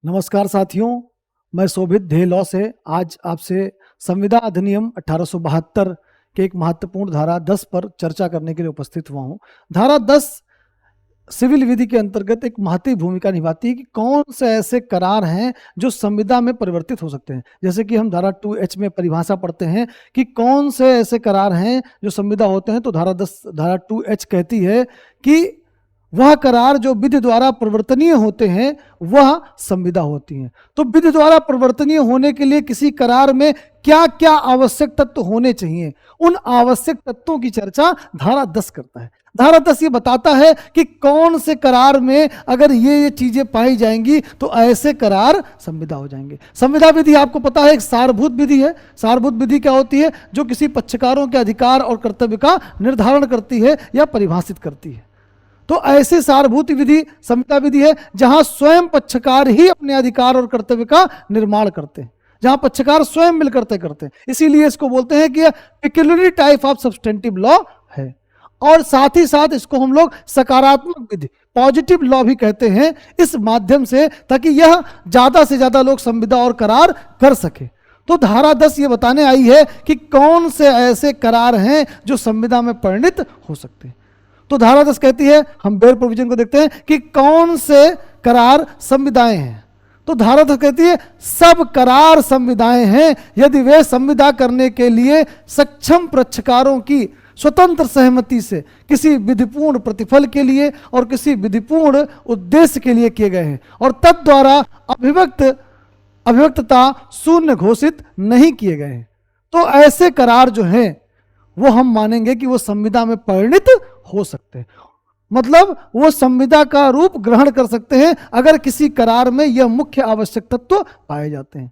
नमस्कार साथियों, मैं शोभित ढेलौ से आज आपसे संविदा अधिनियम 1872 के एक महत्वपूर्ण धारा 10 पर चर्चा करने के लिए उपस्थित हुआ हूं। धारा 10 सिविल विधि के अंतर्गत एक महत्वपूर्ण भूमिका निभाती है कि कौन से ऐसे करार हैं जो संविदा में परिवर्तित हो सकते हैं। जैसे कि हम धारा 2H में परिभाषा पढ़ते हैं कि कौन से ऐसे करार हैं जो संविदा होते हैं, तो धारा 2H कहती है कि वह करार जो विधि द्वारा परिवर्तनीय होते हैं वह संविदा होती हैं। तो विधि द्वारा परिवर्तनीय होने के लिए किसी करार में क्या क्या आवश्यक तत्व होने चाहिए, उन आवश्यक तत्वों की चर्चा धारा 10 करता है। धारा 10 ये बताता है कि कौन से करार में अगर ये चीजें पाई जाएंगी तो ऐसे करार संविदा हो जाएंगे। संविदा विधि आपको पता है एक सारभूत विधि है। सारभूत विधि क्या होती है? जो किसी पक्षकारों के अधिकार और कर्तव्य का निर्धारण करती है या परिभाषित करती है। तो ऐसे सारभूत विधि संविदा विधि है जहां स्वयं पक्षकार ही अपने अधिकार और कर्तव्य का निर्माण करते हैं, जहां पक्षकार स्वयं मिलकर तय करते हैं। इसीलिए इसको बोलते हैं कि यह पेक्युलियरी टाइप ऑफ सब्सटेंटिव लॉ है। और साथ ही साथ इसको हम लोग सकारात्मक विधि, पॉजिटिव लॉ भी कहते हैं, इस माध्यम से, ताकि यह ज्यादा से ज्यादा लोग संविदा और करार कर सके। तो धारा 10 ये बताने आई है कि कौन से ऐसे करार हैं जो संविदा में परिणित हो सकते हैं। तो धारा 10 कहती है, हम बेयर प्रोविजन को देखते हैं कि कौन से करार संविदाएं हैं। तो धारा 10 कहती है सब करार संविदाएं हैं यदि वे संविदा करने के लिए सक्षम पक्षकारों की स्वतंत्र सहमति से किसी विधिपूर्ण प्रतिफल के लिए और किसी विधिपूर्ण उद्देश्य के लिए किए गए हैं और तद्वारा अभिव्यक्तता शून्य घोषित नहीं किए गए हैं। तो ऐसे करार जो हैं वो हम मानेंगे कि वो संविदा में परिणित हो सकते हैं, मतलब वो संविदा का रूप ग्रहण कर सकते हैं अगर किसी करार में यह मुख्य आवश्यक तत्व पाए जाते हैं।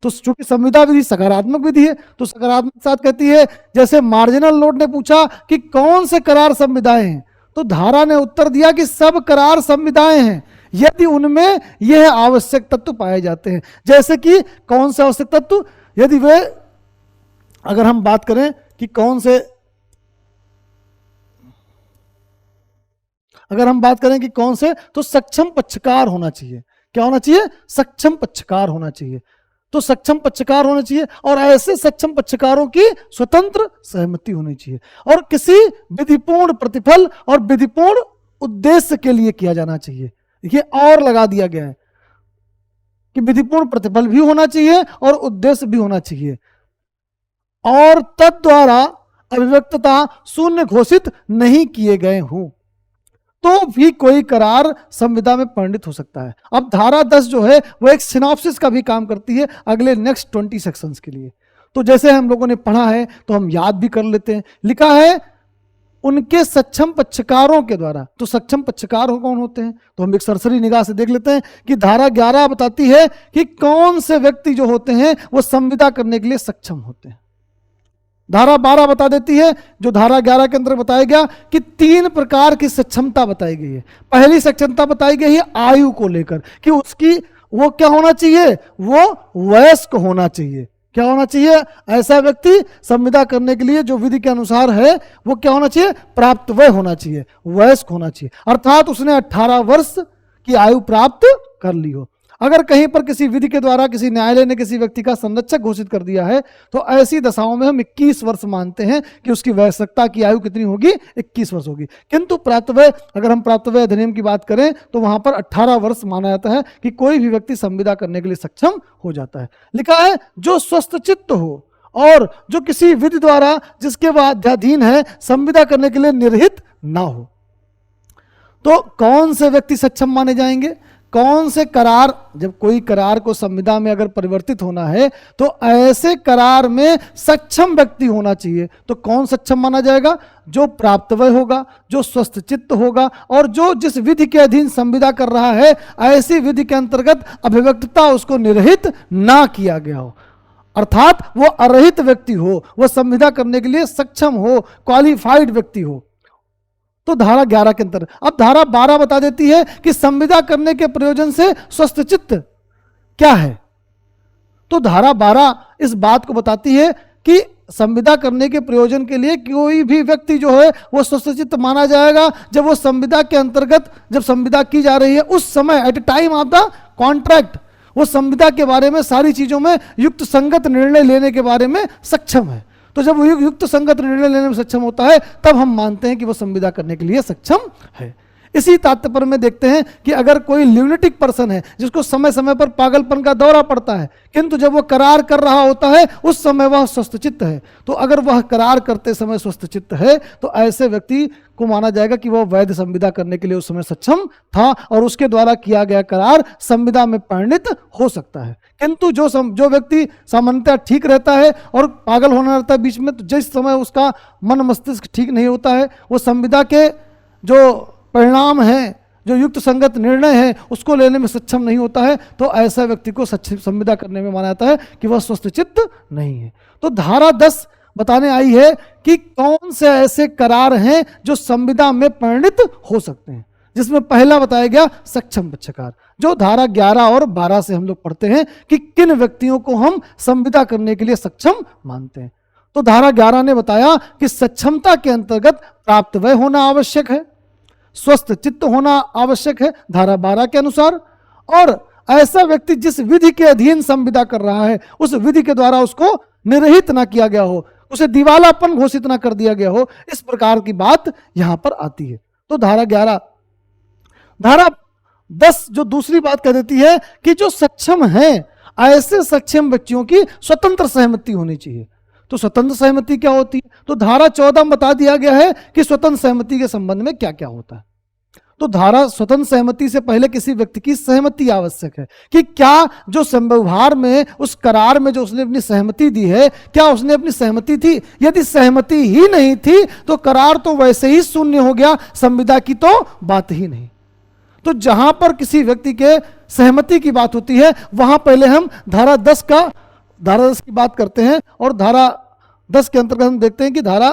तो चूंकि संविदा विधि सकारात्मक विधि है, तो सकारात्मक साथ कहती है, जैसे मार्जिनल नोट ने पूछा कि कौन से करार संविदाएं हैं, तो धारा ने उत्तर दिया कि सब करार संविदाएं हैं यदि उनमें यह आवश्यक तत्व पाए जाते हैं। जैसे कि कौन से आवश्यक तत्व, यदि वे, अगर हम बात करें कि कौन से, अगर हम बात करें कि कौन से, तो सक्षम पक्षकार होना चाहिए। क्या होना चाहिए? सक्षम पक्षकार होना चाहिए। तो सक्षम पक्षकार होना चाहिए और ऐसे सक्षम पक्षकारों की स्वतंत्र सहमति होनी चाहिए और किसी विधिपूर्ण प्रतिफल और विधिपूर्ण उद्देश्य के लिए किया जाना चाहिए। ये और लगा दिया गया है कि विधिपूर्ण प्रतिफल भी होना चाहिए और उद्देश्य भी होना चाहिए और तद्वारा अभिव्यक्तता शून्य घोषित नहीं किए गए हों, तो भी कोई करार संविदा में परिणित हो सकता है। अब धारा 10 जो है वो एक सिनॉप्सिस का भी काम करती है अगले नेक्स्ट 20 सेक्शंस के लिए। तो जैसे हम लोगों ने पढ़ा है तो हम याद भी कर लेते हैं। लिखा है उनके सक्षम पक्षकारों के द्वारा। तो सक्षम पक्षकार कौन होते हैं? तो हम एक सरसरी निगाह से देख लेते हैं कि धारा 11 बताती है कि कौन से व्यक्ति जो होते हैं वो संविदा करने के लिए सक्षम होते हैं। धारा 12 बता देती है, जो धारा 11 के अंदर बताया गया कि 3 प्रकार की सक्षमता बताई गई है। पहली सक्षमता बताई गई है आयु को लेकर कि उसकी वो क्या होना चाहिए, वो वयस्क होना चाहिए। क्या होना चाहिए? ऐसा व्यक्ति संविदा करने के लिए जो विधि के अनुसार है वो क्या होना चाहिए? प्राप्त वय होना चाहिए, वयस्क होना चाहिए, अर्थात उसने 18 वर्ष की आयु प्राप्त कर ली हो। अगर कहीं पर किसी विधि के द्वारा किसी न्यायालय ने किसी व्यक्ति का संरक्षक घोषित कर दिया है तो ऐसी दशाओं में हम 21 वर्ष मानते हैं कि उसकी वयस्कता की आयु कितनी होगी? 21 वर्ष होगी। किंतु प्राप्तवय, अगर हम प्राप्तवय अधिनियम की बात करें तो वहां पर 18 वर्ष माना जाता है कि कोई भी व्यक्ति संविदा करने के लिए सक्षम हो जाता है। लिखा है जो स्वस्थ चित्त हो और जो किसी विधि द्वारा जिसके अधीन है संविदा करने के लिए निर्हित ना हो। तो कौन से व्यक्ति सक्षम माने जाएंगे? कौन से करार, जब कोई करार को संविदा में अगर परिवर्तित होना है तो ऐसे करार में सक्षम व्यक्ति होना चाहिए। तो कौन सक्षम माना जाएगा? जो प्राप्तवय होगा, जो स्वस्थ चित्त होगा और जो जिस विधि के अधीन संविदा कर रहा है ऐसी विधि के अंतर्गत अभिव्यक्तता उसको निर्हित ना किया गया हो, अर्थात वो अरहित व्यक्ति हो, वो संविदा करने के लिए सक्षम हो, क्वालिफाइड व्यक्ति हो। तो धारा 11 के अंतर। अब धारा 12 बता देती है कि संविदा करने के प्रयोजन से स्वस्थ चित्त क्या है। तो धारा 12 इस बात को बताती है कि संविदा करने के प्रयोजन के लिए कोई भी व्यक्ति जो है वो स्वस्थ चित्त माना जाएगा जब वो संविदा के अंतर्गत, जब संविदा की जा रही है उस समय, at time of the contract, वो संविदा के बारे में सारी चीजों में युक्त संगत निर्णय लेने के बारे में सक्षम है। तो जब वो युक्त संगत निर्णय लेने में सक्षम होता है तब हम मानते हैं कि वो संविदा करने के लिए सक्षम है। इसी तात्पर्य में देखते हैं कि अगर कोई ल्यूनेटिक पर्सन है जिसको समय समय पर पागलपन का दौरा पड़ता है, किंतु जब वो करार कर रहा होता है उस समय वह स्वस्थचित्त है, तो अगर वह करार करते समय स्वस्थचित्त है तो ऐसे व्यक्ति को माना जाएगा कि वह वैध संविदा करने के लिए उस समय सक्षम था और उसके द्वारा किया गया करार संविदा में परिणित हो सकता है। किंतु जो व्यक्ति सामान्यतः ठीक रहता है और पागल होना रहता है बीच में, तो जिस समय उसका मन मस्तिष्क ठीक नहीं होता है, वो संविदा के जो परिणाम है, जो युक्त संगत निर्णय है, उसको लेने में सक्षम नहीं होता है, तो ऐसा व्यक्ति को संविदा करने में माना जाता है कि वह स्वस्थचित्त नहीं है। तो धारा 10 बताने आई है कि कौन से ऐसे करार हैं जो संविदा में परिणित हो सकते हैं, जिसमें पहला बताया गया सक्षम पक्षकार, जो धारा 11 और 12 से हम लोग पढ़ते हैं कि किन व्यक्तियों को हम संविदा करने के लिए सक्षम मानते हैं। तो धारा 11 ने बताया कि सक्षमता के अंतर्गत प्राप्त वय होना आवश्यक है, स्वस्थ चित्त होना आवश्यक है धारा 12 के अनुसार, और ऐसा व्यक्ति जिस विधि के अधीन संविदा कर रहा है उस विधि के द्वारा उसको निर्हित ना किया गया हो, उसे दिवालापन घोषित ना कर दिया गया हो, इस प्रकार की बात यहां पर आती है। तो धारा 11। धारा 10 जो दूसरी बात कह देती है कि जो सक्षम हैं ऐसे सक्षम व्यक्तियों की स्वतंत्र सहमति होनी चाहिए। तो स्वतंत्र सहमति क्या होती है? तो धारा 14 में बता दिया गया है कि स्वतंत्र सहमति के संबंध में क्या क्या होता है। तो धारा स्वतंत्र सहमति से पहले किसी व्यक्ति की सहमति आवश्यक है कि क्या जो व्यवहार में उस करार में जो उसने अपनी सहमति दी है, क्या उसने अपनी सहमति थी? यदि सहमति ही नहीं थी तो करार तो वैसे ही शून्य हो गया, संविदा की तो बात ही नहीं। तो जहां पर किसी व्यक्ति के सहमति की बात होती है वहां पहले हम धारा 10 की बात करते हैं, और धारा 10 के अंतर्गत हम देखते हैं कि धारा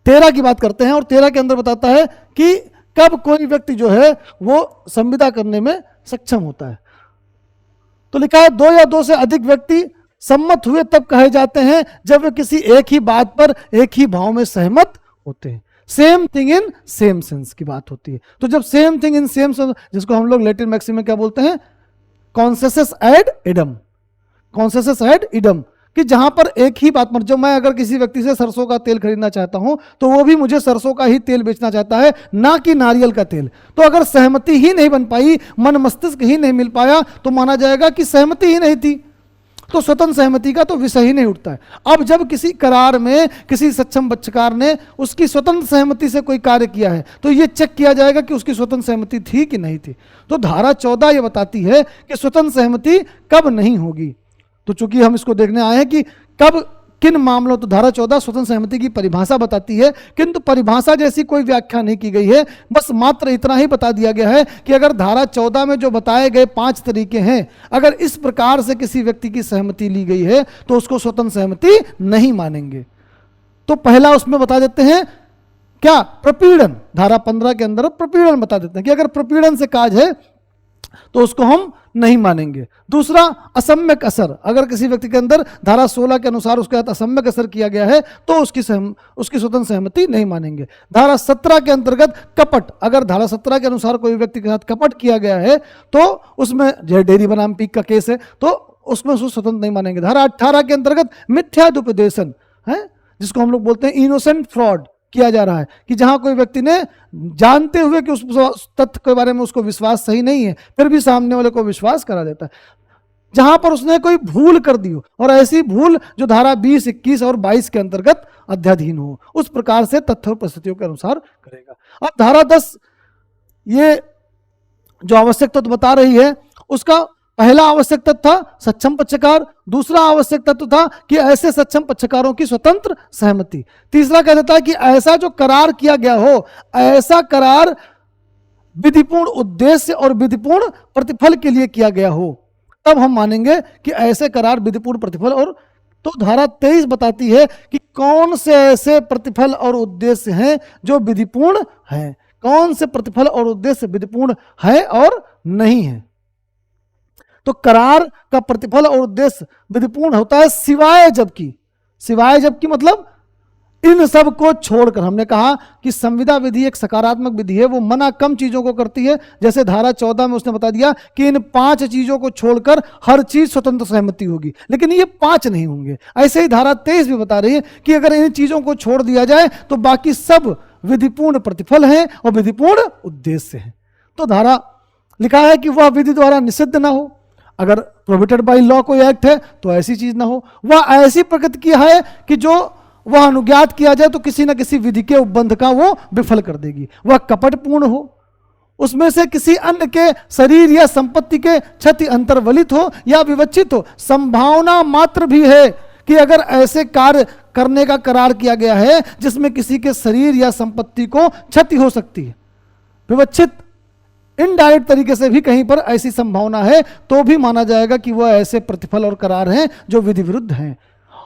13 की बात करते हैं, और 13 के अंदर बताता है कि कब कोई व्यक्ति जो है वो संविदा करने में सक्षम होता है। तो लिखा है 2 या 2 से अधिक व्यक्ति सम्मत हुए तब कहे जाते हैं जब वे किसी एक ही बात पर एक ही भाव में सहमत होते हैं। Same thing in same sense की बात होती है। तो जब same thing in same sense, जिसको हम लोग लैटिन मैक्सिम में क्या बोलते हैं, कॉन्सेसस एड इडम, कॉन्सेसस एड इडम, कि जहां पर एक ही बात पर, जो मैं अगर किसी व्यक्ति से सरसों का तेल खरीदना चाहता हूं तो वो भी मुझे सरसों का ही तेल बेचना चाहता है, ना कि नारियल का तेल। तो अगर सहमति ही नहीं बन पाई, मन मस्तिष्क ही नहीं मिल पाया, तो माना जाएगा कि सहमति ही नहीं थी, तो स्वतंत्र सहमति का तो विषय ही नहीं उठता है। अब जब किसी करार में किसी सक्षम पक्षकार ने उसकी स्वतंत्र सहमति से कोई कार्य किया है तो ये चेक किया जाएगा कि उसकी स्वतंत्र सहमति थी कि नहीं थी। तो धारा 14 ये बताती है कि स्वतंत्र सहमति कब नहीं होगी। तो चूंकि हम इसको देखने आए हैं कि कब किन मामलों, तो धारा 14 स्वतंत्र सहमति की परिभाषा बताती है, किंतु परिभाषा जैसी कोई व्याख्या नहीं की गई है, बस मात्र इतना ही बता दिया गया है कि अगर धारा 14 में जो बताए गए 5 तरीके हैं, अगर इस प्रकार से किसी व्यक्ति की सहमति ली गई है तो उसको स्वतंत्र सहमति नहीं मानेंगे। तो पहला उसमें बता देते हैं क्या, प्रपीड़न। धारा 15 के अंदर प्रपीड़न बता देते हैं कि अगर प्रपीड़न से काज है तो उसको हम नहीं मानेंगे। दूसरा, असम्यक असर, अगर किसी व्यक्ति के अंदर धारा 16 के अनुसार उसके साथ असम्यक असर किया गया है तो उसकी स्वतंत्र सहमति नहीं मानेंगे। धारा 17 के अंतर्गत कपट, अगर धारा 17 के अनुसार कोई व्यक्ति के साथ कपट किया गया है तो उसमें, जय डेयरी बनाम पीक का केस है, तो उसमें उसको स्वतंत्र नहीं मानेंगे। धारा 18 के अंतर्गत मिथ्यादुपदेशन है, जिसको हम लोग बोलते हैं इनोसेंट फ्रॉड किया जा रहा है, कि जहां कोई व्यक्ति ने जानते हुए कि उस तथ्य के बारे में उसको विश्वास सही नहीं है फिर भी सामने वाले को विश्वास करा देता है, जहां पर उसने कोई भूल कर दी हो, और ऐसी भूल जो धारा 20, 21 और 22 के अंतर्गत अध्याधीन हो, उस प्रकार से तथ्य और परिस्थितियों के अनुसार करेगा। अब धारा 10 ये जो आवश्यक तत्व बता रही है, उसका पहला आवश्यक तत्व था सक्षम पक्षकार, दूसरा आवश्यक तत्व था कि ऐसे सक्षम पक्षकारों की स्वतंत्र सहमति, तीसरा कह देता है कि ऐसा जो करार किया गया हो, ऐसा करार विधिपूर्ण उद्देश्य और विधिपूर्ण प्रतिफल के लिए किया गया हो, तब हम मानेंगे कि ऐसे करार विधिपूर्ण प्रतिफल। और तो धारा 23 बताती है कि कौन से ऐसे प्रतिफल और उद्देश्य हैं जो विधिपूर्ण हैं, कौन से प्रतिफल और उद्देश्य विधिपूर्ण है और नहीं है। तो करार का प्रतिफल और उद्देश्य विधिपूर्ण होता है सिवाय जबकि मतलब इन सब को छोड़कर हमने कहा कि संविदा विधि एक सकारात्मक विधि है, वो मना कम चीजों को करती है। जैसे धारा 14 में उसने बता दिया कि इन 5 चीजों को छोड़कर हर चीज स्वतंत्र सहमति होगी, लेकिन ये 5 नहीं होंगे। ऐसे ही धारा 23 भी बता रही है कि अगर इन चीजों को छोड़ दिया जाए तो बाकी सब विधिपूर्ण प्रतिफल है और विधिपूर्ण उद्देश्य है। तो धारा लिखा है कि वह विधि द्वारा निषिद्ध ना हो, अगर प्रोहिबिटेड बाय लॉ कोई एक्ट है तो ऐसी चीज ना हो, वह ऐसी प्रकृति की है कि जो वह अनुज्ञात किया जाए तो किसी न किसी विधि के उपबंध का वो विफल कर देगी, वह कपटपूर्ण हो, उसमें से किसी अन्य के शरीर या संपत्ति के क्षति अंतर्वलित हो या विवक्षित हो। संभावना मात्र भी है कि अगर ऐसे कार्य करने का करार किया गया है जिसमें किसी के शरीर या संपत्ति को क्षति हो सकती है, विवक्षित इनडायरेक्ट तरीके से भी कहीं पर ऐसी संभावना है, तो भी माना जाएगा कि वह ऐसे प्रतिफल और करार हैं जो विधि विरुद्ध हैं।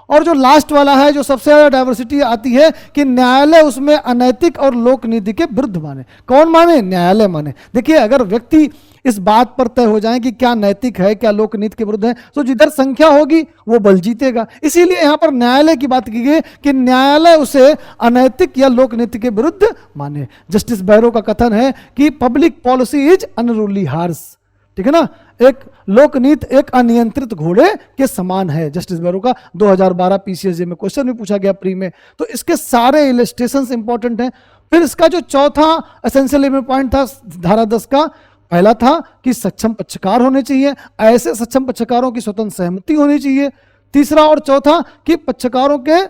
और जो लास्ट वाला है, जो सबसे ज्यादा डाइवर्सिटी आती है, कि न्यायालय उसमें अनैतिक और लोक नीति के विरुद्ध माने। कौन माने? न्यायालय माने। देखिए, अगर व्यक्ति इस बात पर तय हो जाए कि क्या नैतिक है क्या लोक नीति के विरुद्ध है, तो जिधर संख्या होगी वो बल जीतेगा। इसीलिए यहां पर न्यायालय की बात की गई कि न्यायालय उसे अनैतिक या लोक नीति के विरुद्ध माने। जस्टिस बैरो का कथन है कि public policy is unruly horse, ठीक है ना, एक लोकनीति एक अनियंत्रित घोड़े के समान है। जस्टिस बैरो का 2012 पीसीएसजे में क्वेश्चन भी पूछा गया प्री में। तो इसके सारे इलस्ट्रेशंस इंपॉर्टेंट हैं। फिर इसका जो चौथा एसेंशियल पॉइंट था धारा 10 का, पहला था कि सक्षम पक्षकार होने चाहिए, ऐसे सक्षम पक्षकारों की स्वतंत्र सहमति होनी चाहिए। तीसरा और चौथा कि पक्षकारों के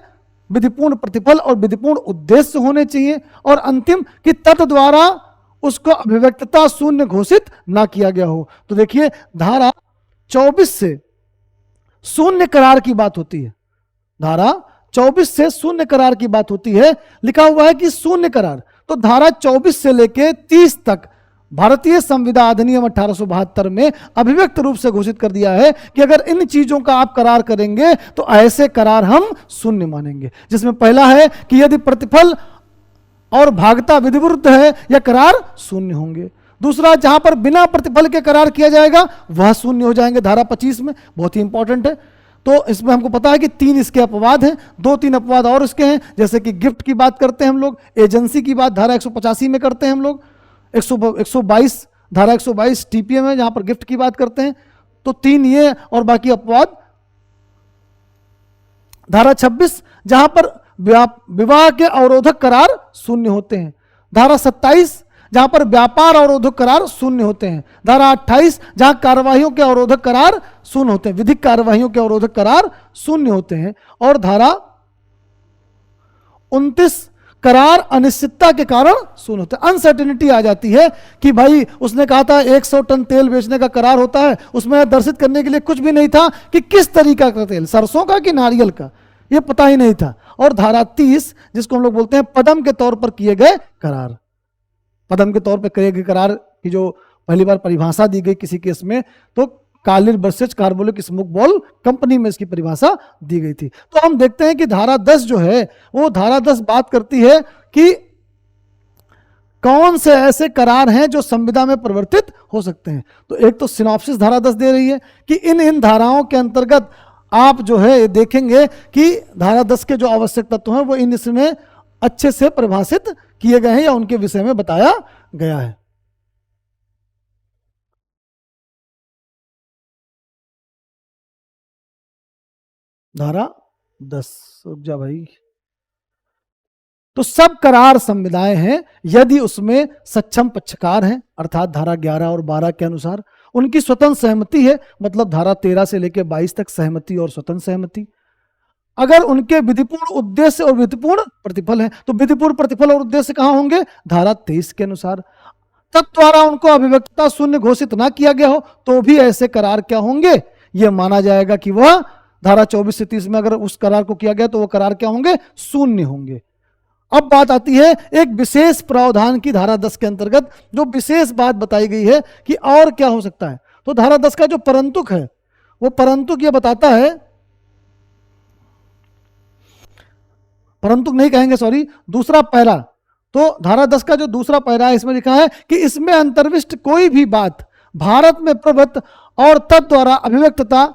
विधिपूर्ण प्रतिफल और विधिपूर्ण उद्देश्य होने चाहिए। और अंतिम कि तत् द्वारा उसको अभिव्यक्तता शून्य घोषित ना किया गया हो। तो देखिए, धारा 24 से शून्य करार की बात होती है, धारा 24 से शून्य करार की बात होती है। लिखा हुआ है कि शून्य करार, तो धारा 24 से लेके 30 तक भारतीय संविदा अधिनियम 1872 में अभिव्यक्त रूप से घोषित कर दिया है कि अगर इन चीजों का आप करार करेंगे तो ऐसे करार हम शून्य मानेंगे। जिसमें पहला है कि यदि प्रतिफल और भागता विधि विरुद्ध है या करार शून्य होंगे। दूसरा, जहां पर बिना प्रतिफल के करार किया जाएगा वह शून्य हो जाएंगे। धारा 25 में बहुत ही इंपॉर्टेंट है। तो इसमें हमको पता है कि 3 इसके अपवाद हैं, 2-3 अपवाद और इसके हैं। जैसे कि गिफ्ट की बात करते हैं हम लोग, एजेंसी की बात धारा 185 में करते हैं हम लोग, 122 धारा 122 टीपीए में जहां पर गिफ्ट की बात करते हैं। तो 3 ये और बाकी अपवाद। धारा 26 जहां पर विवाह के अवरोधक करार शून्य होते हैं। धारा 27 जहां पर व्यापार अवरोधक करार शून्य होते हैं। धारा 28 जहां कार्यवाहियों के अवरोधक करार शून्य होते हैं, विधिक कार्यवाहियों के अवरोधक करार शून्य होते हैं। और धारा 29 करार अनिश्चितता के कारण शून्य होते हैं। अनसर्टेनिटी आ जाती है कि भाई उसने कहा था 100 टन तेल बेचने का करार होता है, उसमें दर्शित करने के लिए कुछ भी नहीं था कि किस तरीका का तेल, सरसों का कि नारियल का, ये पता ही नहीं था। और धारा 30 जिसको हम लोग बोलते हैं पदम के तौर पर किए गए करार, पदम के तौर पर किए गए करार की जो पहली बार परिभाषा दी गई किसी केस में, तो Carlill versus carbolic smoke ball company में इसकी परिभाषा दी गई थी। तो हम देखते हैं कि धारा 10 जो है वो धारा 10 बात करती है कि कौन से ऐसे करार हैं जो संविदा में परिवर्तित हो सकते हैं। तो एक तो सिनॉप्सिस धारा 10 दे रही है कि इन धाराओं के अंतर्गत आप जो है देखेंगे कि धारा 10 के जो आवश्यक तत्व हैं वो इन इसमें अच्छे से परिभाषित किए गए हैं या उनके विषय में बताया गया है। धारा 10 जा भाई, तो सब करार संविदाएं हैं यदि उसमें सक्षम पक्षकार हैं, अर्थात धारा 11 और 12 के अनुसार उनकी स्वतंत्र सहमति है, मतलब धारा 13 से लेकर 22 तक सहमति और स्वतंत्र सहमति। अगर उनके विधिपूर्ण उद्देश्य और विधिपूर्ण प्रतिफल है, तो विधिपूर्ण प्रतिफल और उद्देश्य कहां होंगे? धारा 23 के अनुसार। तत्द्वारा उनको अभिव्यक्तता शून्य घोषित ना किया गया हो तो भी ऐसे करार क्या होंगे? यह माना जाएगा कि वह धारा 24 से 30 में अगर उस करार को किया गया तो वह करार क्या होंगे? शून्य होंगे। अब बात आती है एक विशेष प्रावधान की धारा 10 के अंतर्गत, जो विशेष बात बताई गई है कि और क्या हो सकता है। तो धारा 10 का जो परंतुक है वो परंतुक ये बताता है, परंतुक नहीं कहेंगे सॉरी, दूसरा पैरा। तो धारा 10 का जो दूसरा पैरा है इसमें लिखा है कि इसमें अंतर्विष्ट कोई भी बात भारत में प्रवृत्त और तद द्वारा अभिव्यक्तता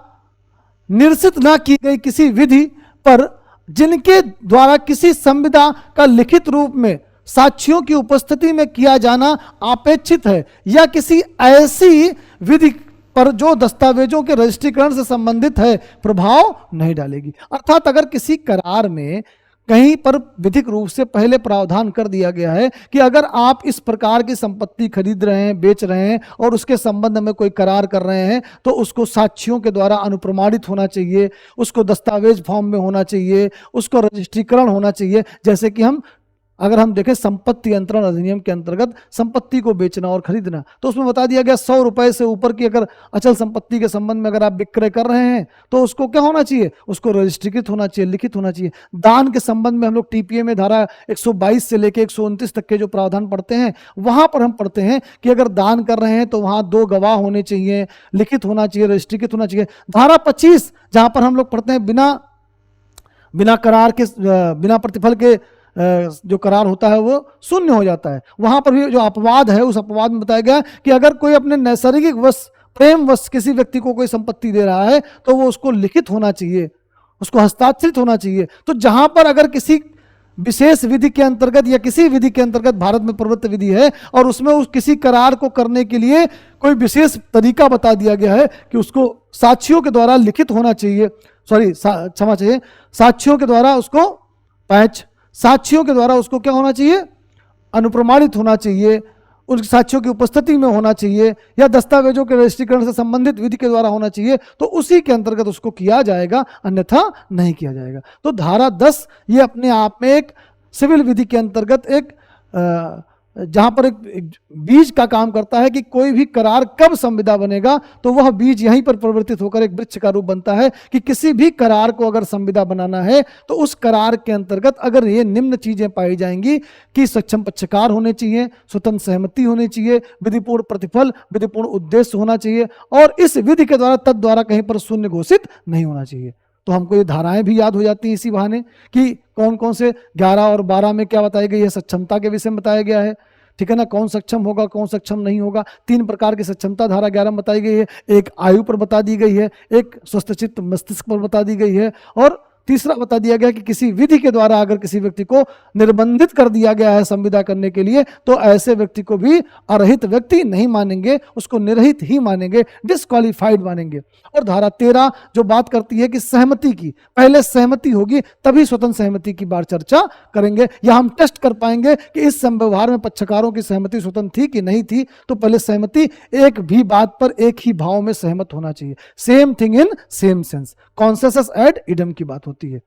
निरसित ना की गई किसी विधि पर जिनके द्वारा किसी संविदा का लिखित रूप में साक्ष्यों की उपस्थिति में किया जाना अपेक्षित है, या किसी ऐसी विधि पर जो दस्तावेजों के रजिस्ट्रीकरण से संबंधित है प्रभाव नहीं डालेगी। अर्थात अगर किसी करार में कहीं पर विधिक रूप से पहले प्रावधान कर दिया गया है कि अगर आप इस प्रकार की संपत्ति खरीद रहे हैं, बेच रहे हैं और उसके संबंध में कोई करार कर रहे हैं, तो उसको साक्ष्यों के द्वारा अनुप्रमाणित होना चाहिए, उसको दस्तावेज फॉर्म में होना चाहिए, उसको रजिस्ट्रीकरण होना चाहिए। जैसे कि अगर हम देखें संपत्ति अंतरण अधिनियम के अंतर्गत संपत्ति को बेचना और खरीदना, तो उसमें बता दिया गया 100 रुपए से ऊपर की अगर अचल संपत्ति के संबंध में अगर आप विक्रय कर रहे हैं तो उसको क्या होना चाहिए, उसको रजिस्ट्रीकृत होना चाहिए, लिखित होना चाहिए। दान के संबंध में हम लोग टीपीए में धारा 122 से लेकर 129 तक के जो प्रावधान पढ़ते हैं, वहां पर हम पढ़ते हैं कि अगर दान कर रहे हैं तो वहां 2 गवाह होने चाहिए, लिखित होना चाहिए, रजिस्ट्रीकृत होना चाहिए। धारा 25 जहां पर हम लोग पढ़ते हैं बिना करार के, बिना प्रतिफल के जो करार होता है वो शून्य हो जाता है। वहां पर भी जो अपवाद है, उस अपवाद में बताया गया कि अगर कोई अपने नैसर्गिक वश, प्रेम वश किसी व्यक्ति को कोई संपत्ति दे रहा है तो वो उसको लिखित होना चाहिए, उसको हस्ताक्षरित होना चाहिए। तो जहां पर अगर किसी विशेष विधि के अंतर्गत या किसी विधि के अंतर्गत भारत में प्रवृत्त विधि है और उसमें उस किसी करार को करने के लिए कोई विशेष तरीका बता दिया गया है कि उसको साक्ष्यों के द्वारा लिखित होना चाहिए, क्षमा चाहिए, साक्ष्यों के द्वारा उसको साक्ष्यों के द्वारा उसको क्या होना चाहिए, अनुप्रमाणित होना चाहिए, उन साक्ष्यों की उपस्थिति में होना चाहिए, या दस्तावेजों के रजिस्ट्रीकरण से संबंधित विधि के द्वारा होना चाहिए, तो उसी के अंतर्गत उसको किया जाएगा, अन्यथा नहीं किया जाएगा। तो धारा 10 ये अपने आप में एक सिविल विधि के अंतर्गत एक जहां पर एक बीज का काम करता है कि कोई भी करार कब संविदा बनेगा, तो वह बीज यहीं पर परिवर्तित होकर एक वृक्ष का रूप बनता है कि किसी भी करार को अगर संविदा बनाना है तो उस करार के अंतर्गत अगर ये निम्न चीजें पाई जाएंगी कि सक्षम पक्षकार होने चाहिए, स्वतंत्र सहमति होनी चाहिए, विधिपूर्ण प्रतिफल, विधिपूर्ण उद्देश्य होना चाहिए, और इस विधि के द्वारा तद द्वारा कहीं पर शून्य घोषित नहीं होना चाहिए। तो हमको ये धाराएं भी याद हो जाती हैं इसी बहाने कि कौन कौन से 11 और 12 में क्या बताई गई है, सक्षमता के विषय में बताया गया है, ठीक है ना, कौन सक्षम होगा कौन सक्षम नहीं होगा। 3 प्रकार की सक्षमता धारा 11 में बताई गई है, एक आयु पर बता दी गई है, एक स्वस्थ चित्त मस्तिष्क पर बता दी गई है, और तीसरा बता दिया गया कि किसी विधि के द्वारा अगर किसी व्यक्ति को निर्बंधित कर दिया गया है संविदा करने के लिए, तो ऐसे व्यक्ति को भी अरहित व्यक्ति नहीं मानेंगे, उसको निर्हित ही मानेंगे, डिस्क्वालीफाइड मानेंगे। और धारा 13 जो बात करती है कि सहमति की, पहले सहमति होगी तभी स्वतंत्र सहमति की बार चर्चा करेंगे, या हम टेस्ट कर पाएंगे कि इस संव्यवहार में पक्षकारों की सहमति स्वतंत्र थी कि नहीं थी। तो पहले सहमति, एक भी बात पर एक ही भाव में सहमत होना चाहिए, same thing in same sense, consensus ad idem की बात होती है।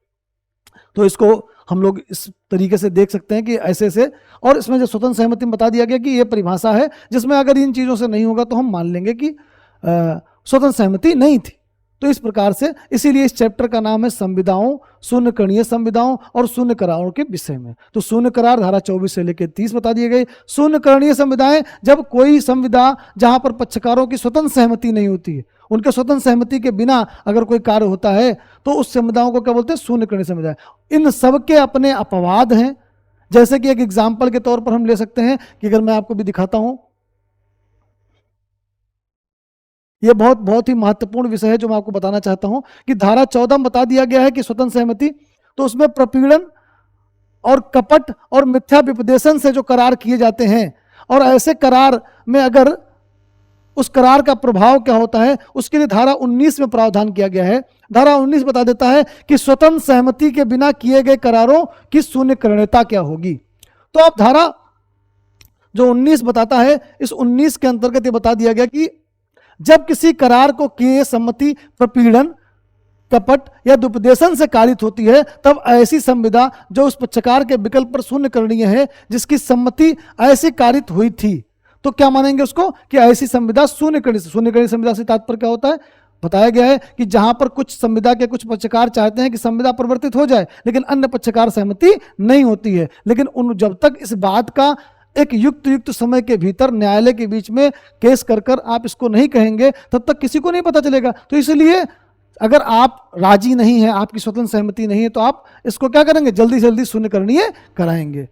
तो इसको हम लोग इस तरीके से देख सकते हैं कि ऐसे से, और इसमें जो स्वतंत्र सहमति में बता दिया गया कि ये परिभाषा है जिसमें अगर इन चीजों से नहीं होगा तो हम मान लेंगे कि स्वतंत्र सहमति नहीं थी। तो इस प्रकार से, इसीलिए इस चैप्टर का नाम है संविदाओं, शून्य करणीय संविदाओं और शून्य करारों के विषय में। तो शून्य करार धारा 24 से लेकर 30 बता दिए गए। शून्य करणीय संविदाएं, जब कोई संविदा जहां पर पक्षकारों की स्वतंत्र सहमति नहीं होती है, उनके स्वतंत्र सहमति के बिना अगर कोई कार्य होता है तो उस संविदाओं को क्या बोलते हैं, शून्य करणीय संविदाएं। इन सब के अपने अपवाद हैं। जैसे कि एक एग्जाम्पल के तौर पर हम ले सकते हैं कि अगर मैं आपको भी दिखाता हूं, यह बहुत ही महत्वपूर्ण विषय है जो मैं आपको बताना चाहता हूं कि धारा 14 में बता दिया गया है कि स्वतंत्र सहमति, तो उसमें प्रपीड़न और कपट और मिथ्या विपदेशन से जो करार किए जाते हैं, और ऐसे करार में अगर उस करार का प्रभाव क्या होता है, उसके लिए धारा 19 में प्रावधान किया गया है। धारा 19 बता देता है कि स्वतंत्र सहमति के बिना किए गए करारों की शून्य करणीयता क्या होगी। तो अब धारा जो 19 बताता है, इस 19 के अंतर्गत ये बता दिया गया कि जब किसी करार को किए सम्मति, प्रपीड़न, कपट या दुपदेशन से कारित होती है, तब ऐसी संविदा जो उस पक्षकार के विकल्प पर शून्य करणीय है, जिसकी सम्मति ऐसी कारित हुई थी, तो क्या मानेंगे उसको कि ऐसी संविदा शून्य करणीय। शून्य करणीय संविदा से तात्पर्य क्या होता है, बताया गया है कि जहां पर कुछ संविदा के कुछ पक्षकार चाहते हैं कि संविदा परिवर्तित हो जाए, लेकिन अन्य पक्षकार सहमति नहीं होती है, लेकिन जब तक इस बात का एक युक्त समय के भीतर न्यायालय के बीच में केस कर आप इसको नहीं कहेंगे, तब तक किसी को नहीं पता चलेगा। तो इसलिए अगर आप राजी नहीं है, आपकी स्वतंत्र सहमति नहीं है, तो आप इसको क्या करेंगे, जल्दी से जल्दी शून्य करणीय कराएंगे।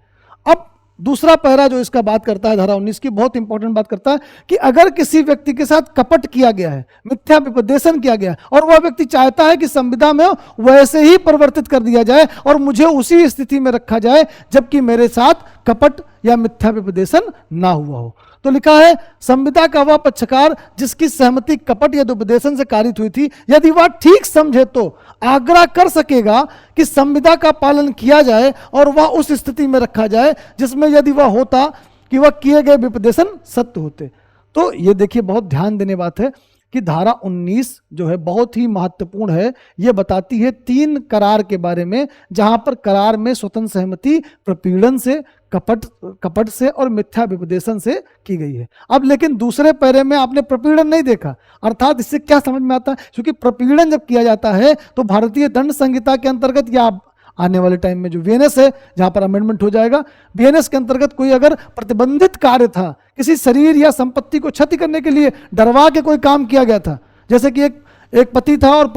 अब दूसरा पैरा जो इसका बात करता है धारा 19 की, बहुत इंपॉर्टेंट बात करता है कि अगर किसी व्यक्ति के साथ कपट किया गया है, मिथ्या विपदेशन किया गया है, और वह व्यक्ति चाहता है कि संविदा में वैसे ही परिवर्तित कर दिया जाए और मुझे उसी स्थिति में रखा जाए जबकि मेरे साथ कपट या मिथ्या विपदेशन ना हुआ हो, तो लिखा है संविदा का वह पक्षकार जिसकी सहमति कपट या दुपदेशन से कारित हुई थी, यदि वह ठीक समझे तो आग्रह कर सकेगा कि संविदा का पालन किया जाए और वह उस स्थिति में रखा जाए जिसमें यदि वह होता कि वह किए गए विपदेशन सत्य होते। तो ये देखिए बहुत ध्यान देने बात है कि धारा 19 जो है बहुत ही महत्वपूर्ण है। ये बताती है 3 करार के बारे में, जहां पर करार में स्वतंत्र सहमति प्रपीड़न से, कपट से और मिथ्या विपदेशन से की गई है। अब लेकिन दूसरे पैरे में आपने प्रपीड़न नहीं देखा, अर्थात इससे क्या समझ में आता है, क्योंकि प्रपीड़न जब किया जाता है तो भारतीय दंड संहिता के अंतर्गत या आने वाले टाइम में जो बीएनएस है जहां पर अमेंडमेंट हो जाएगा, बीएनएस के अंतर्गत कोई अगर प्रतिबंधित कार्य था, किसी शरीर या संपत्ति को क्षति करने के लिए डरवा के कोई काम किया गया था, जैसे कि एक पति था और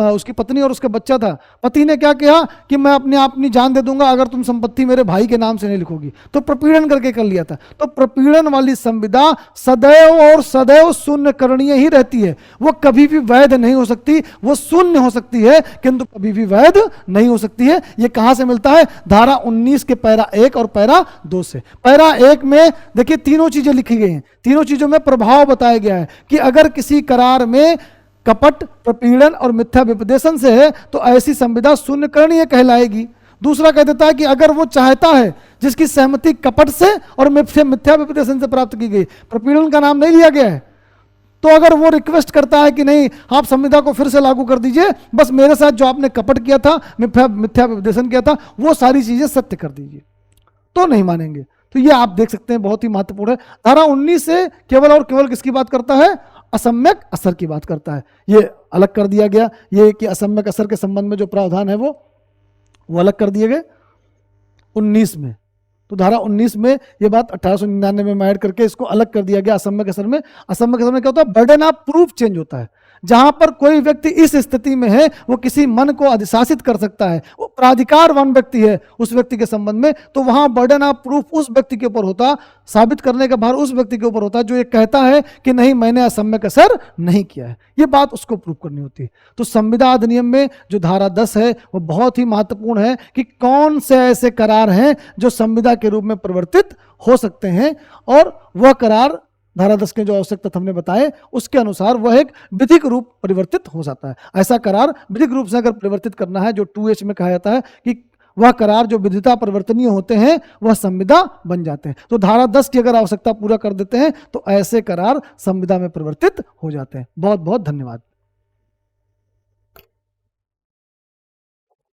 उसकी पत्नी और उसका बच्चा था, पति ने क्या किया कि मैं अपनी जान दे दूंगा अगर तुम संपत्ति मेरे भाई के नाम से नहीं लिखोगी, तो प्रपीड़न करके कर लिया था। तो प्रपीड़न वाली संविदा सदैव और सदैव शून्य करणीय ही रहती है, वो कभी भी वैध नहीं हो सकती, वो शून्य हो सकती है किंतु कभी भी वैध नहीं हो सकती है। ये कहां से मिलता है? धारा 19 के पैरा 1 और पैरा 2 से। पैरा 1 में देखिए तीनों चीजें लिखी गई हैं, तीनों चीजों में प्रभाव बताया गया है कि अगर किसी करार में कपट, प्रपीड़न और मिथ्या विपदेशन से है तो ऐसी संविदा शून्य करणीय कहलाएगी। दूसरा कह देता है कि अगर वो चाहता है जिसकी सहमति कपट से और मिथ्या विपदेशन से प्राप्त की गई, प्रपीड़न का नाम नहीं लिया गया है, तो अगर वो रिक्वेस्ट करता है कि नहीं आप संविदा को फिर से लागू कर दीजिए, बस मेरे साथ जो आपने कपट किया था, मिथ्या विपदेशन किया था, वो सारी चीजें सत्य कर दीजिए, तो नहीं मानेंगे। तो ये आप देख सकते हैं बहुत ही महत्वपूर्ण है। धारा 19 से केवल और केवल किसकी बात करता है? असम्यक असर की बात करता है। ये अलग कर दिया गया, ये कि असम्यक असर के संबंध में जो प्रावधान है वो अलग कर दिए गए 19 में। तो धारा 19 में ये बात 1899 में ऐड करके इसको अलग कर दिया गया असम्यक असर में। असम्यक असर में क्या होता है? बर्डन ऑफ प्रूफ चेंज होता है। जहां पर कोई व्यक्ति इस स्थिति में है वो किसी मन को अधिशासित कर सकता है, वो प्राधिकारवान व्यक्ति है उस व्यक्ति के संबंध में, तो वहां बर्डन ऑफ प्रूफ उस व्यक्ति के ऊपर होता, साबित करने का भार उस व्यक्ति के ऊपर होता जो ये कहता है कि नहीं मैंने असम्यक असर नहीं किया है, ये बात उसको प्रूफ करनी होती है। तो संविदा अधिनियम में जो धारा 10 है वो बहुत ही महत्वपूर्ण है कि कौन से ऐसे करार हैं जो संविदा के रूप में परिवर्तित हो सकते हैं, और वह करार धारा 10 के जो आवश्यक तथ्य हमने बताए उसके अनुसार वह एक विधिक रूप परिवर्तित हो जाता है। ऐसा करार विधिक रूप से अगर परिवर्तित करना है, जो 2H में कहा जाता है कि वह करार जो विधिता परिवर्तनीय होते हैं वह संविदा बन जाते हैं। तो धारा 10 की अगर आवश्यकता पूरा कर देते हैं तो ऐसे करार संविदा में परिवर्तित हो जाते हैं। बहुत बहुत धन्यवाद।